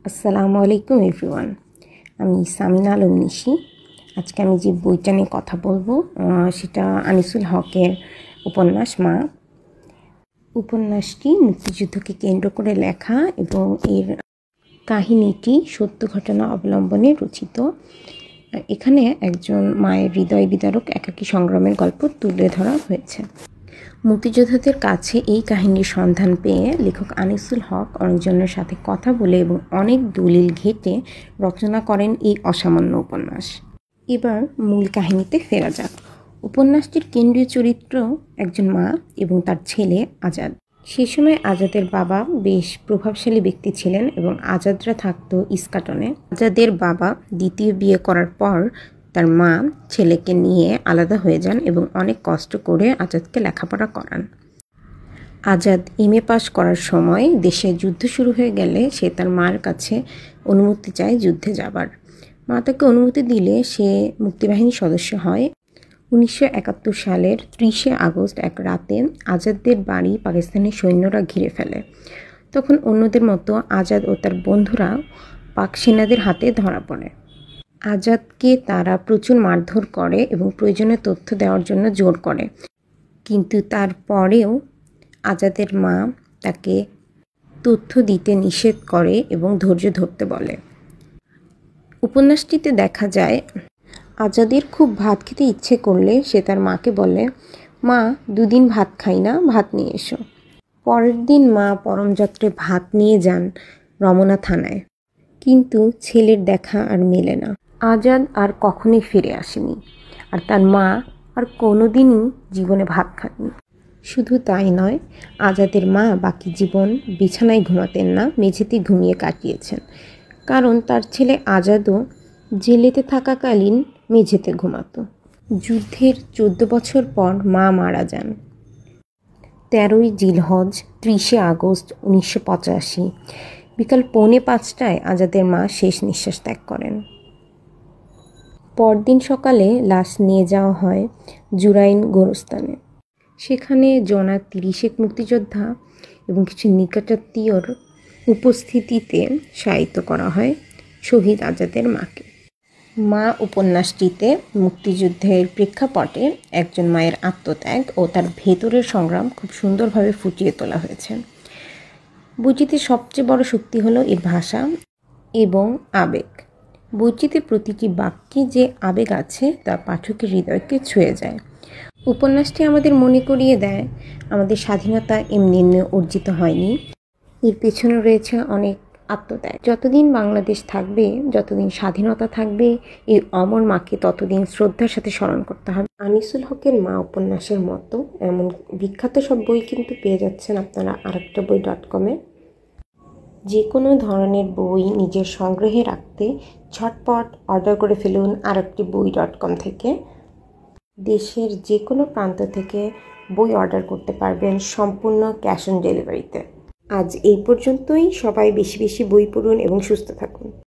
আসসালামু আলাইকুম এভরিওয়ান। আমি সামিনা আলম নিশি। আজকে আমি যে বইটা নিয়ে কথা বলবো সেটা আনিসুল হকের উপন্যাস মা। উপন্যাসটি মুক্তিযুদ্ধকে কেন্দ্র করে লেখা এবং এর কাহিনীটি সত্য ঘটনা অবলম্বনে রচিত। এখানে একজন মায়ের হৃদয় বিদারক একাকী সংগ্রামের গল্প তুলে ধরা হয়েছে। মুক্তিযোদ্ধাদের কাছে এই কাহিনীর সন্ধান পেয়ে লেখক আনিসুল হক অনেকজনের সাথে কথা বলে এবং অনেক দলিল ঘেঁটে রচনা করেন এই অসামান্য উপন্যাস। এবার মূল কাহিনীতে ফেরা যাক। উপন্যাসটির কেন্দ্রীয় চরিত্র একজন মা এবং তার ছেলে আজাদ। সে সময় আজাদের বাবা বেশ প্রভাবশালী ব্যক্তি ছিলেন এবং আজাদরা থাকতো ইস্কাটনে। আজাদের বাবা দ্বিতীয় বিয়ে করার পর তার মা ছেলেকে নিয়ে আলাদা হয়ে যান এবং অনেক কষ্ট করে আজাদকে লেখাপড়া করান। আজাদ এমএ পাস করার সময় দেশে যুদ্ধ শুরু হয়ে গেলে সে তার মার কাছে অনুমতি চায় যুদ্ধে যাবার। মা তাকে অনুমতি দিলে সে মুক্তিবাহিনীর সদস্য হয়। 1971 সালের 30 আগস্ট এক রাতে আজাদদের বাড়ি পাকিস্তানি সৈন্যরা ঘিরে ফেলে। তখন অন্যদের মতো আজাদ ও তার বন্ধুরা পাক সেনাদের হাতে ধরা পড়ে। আজাদকে তারা প্রচুর মারধর করে এবং প্রয়োজনীয় তথ্য দেওয়ার জন্য জোর করে, কিন্তু তারপরেও আজাদের মা তাকে তথ্য দিতে নিষেধ করে এবং ধৈর্য ধরতে বলে। উপন্যাসটিতে দেখা যায় আজাদের খুব ভাত খেতে ইচ্ছে করলে সে তার মাকে বলে, মা 2 দিন ভাত খাই না, ভাত নিয়ে এসো। পরের দিন মা পরমযাত্রে ভাত নিয়ে যান রমনা থানায়, কিন্তু ছেলের দেখা আর মেলে না। আজাদ আর কখনোই ফিরে আসেনি, আর তার মা আর কোনোদিনই জীবনে ভাত খাননি। শুধু তাই নয়, আজাদের মা বাকি জীবন বিছানায় ঘুমাতেন না, মেঝেতে ঘুমিয়ে কাটিয়েছেন, কারণ তার ছেলে আজাদও জেলেতে থাকাকালীন মেঝেতে ঘুমাতো। যুদ্ধের 14 বছর পর মা মারা যান 13ই জিলহজ 30 আগস্ট 1985। বিকাল 4:45টায় আজাদের মা শেষ নিঃশ্বাস ত্যাগ করেন। পরদিন সকালে লাশ নিয়ে যাওয়া হয় জুরাইন গোরস্থানে। সেখানে জনা 30 মুক্তিযোদ্ধা এবং কিছু নিকটাত্মীয়র উপস্থিতিতে শায়িত করা হয় শহীদ আজাদের মাকে। মা উপন্যাসটিতে মুক্তিযুদ্ধের প্রেক্ষাপটে একজন মায়ের আত্মত্যাগ ও তার ভেতরের সংগ্রাম খুব সুন্দরভাবে ফুটিয়ে তোলা হয়েছে। বইটিতে সবচেয়ে বড় শক্তি হলো এর ভাষা এবং আবেগ। বইটিতে প্রতিটি বাক্যে যে আবেগ আছে তা পাঠকের হৃদয়কে ছুঁয়ে যায়। উপন্যাসটি আমাদের মনে করিয়ে দেয় আমাদের স্বাধীনতা এমনি এমনি অর্জিত হয়নি, এর পেছনে রয়েছে অনেক আত্মত্যাগ। যতদিন বাংলাদেশ থাকবে, যতদিন স্বাধীনতা থাকবে, এই অমর মাকে ততদিন শ্রদ্ধার সাথে স্মরণ করতে হবে। আনিসুল হকের মা উপন্যাসের মতো এমন বিখ্যাত সব বই কিন্তু পেয়ে যাচ্ছেন আপনারা arektaboi.com-এ। যে কোনো ধরনের বই নিজের সংগ্রহে রাখতে ঝটপট অর্ডার করে ফেলুন arektaboi.com থেকে। দেশের যে কোনো প্রান্ত থেকে বই অর্ডার করতে পারবেন সম্পূর্ণ ক্যাশ অন ডেলিভারিতে। আজ এই পর্যন্তই। সবাই বেশি বেশি বই পড়ুন এবং সুস্থ থাকুন।